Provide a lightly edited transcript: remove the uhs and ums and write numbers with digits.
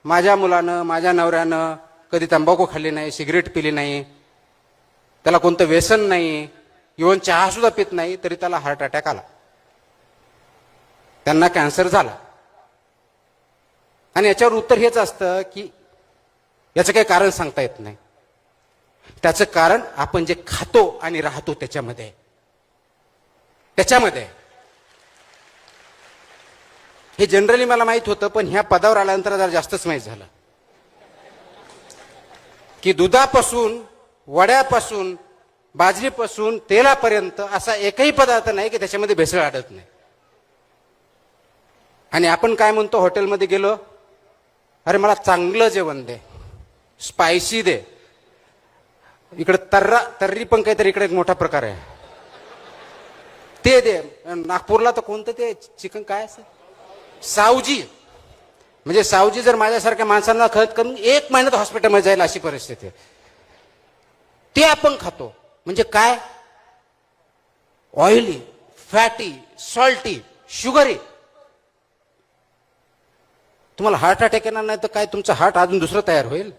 माझ्या मुलानं माझ्या नवऱ्यानं कधी तंबाखू खाल्ली नाही, सिगरेट पिली नाही, त्याला कोणतं व्यसन नाही, इव्हन चहा सुद्धा पित नाही, तरी त्याला हार्ट अटॅक आला, त्यांना कॅन्सर झाला. आणि याच्यावर उत्तर हेच असतं की याचं काही कारण सांगता येत नाही. त्याचं कारण आपण जे खातो आणि राहतो त्याच्यामध्ये. हे जनरली मला माहित होतं, पण ह्या पदावर आल्यानंतर जरा जास्तच माहीत झालं की दुधापासून, वड्यापासून, बाजरीपासून, तेलापर्यंत असा एकही पदार्थ नाही की त्याच्यामध्ये भेसळ आढळत नाही. आणि आपण काय म्हणतो, हॉटेलमध्ये गेलो, अरे मला चांगलं जेवण दे, स्पायसी दे. इकडे तर्री पण काहीतरी इकडे एक मोठा प्रकार आहे, ते दे. नागपूरला तर कोणतं ते चिकन काय असं, सावजी. म्हणजे सावजी जर माझ्यासारख्या माणसांना खत करून 1 महिन्यात हॉस्पिटलमध्ये जाईल अशी परिस्थिती आहे. ते आपण खातो. म्हणजे काय, ऑइली, फॅटी, सॉल्टी, शुगरी. तुम्हाला हार्ट अटॅक येणार नाही तर काय, तुमचं हार्ट अजून दुसरं तयार होईल.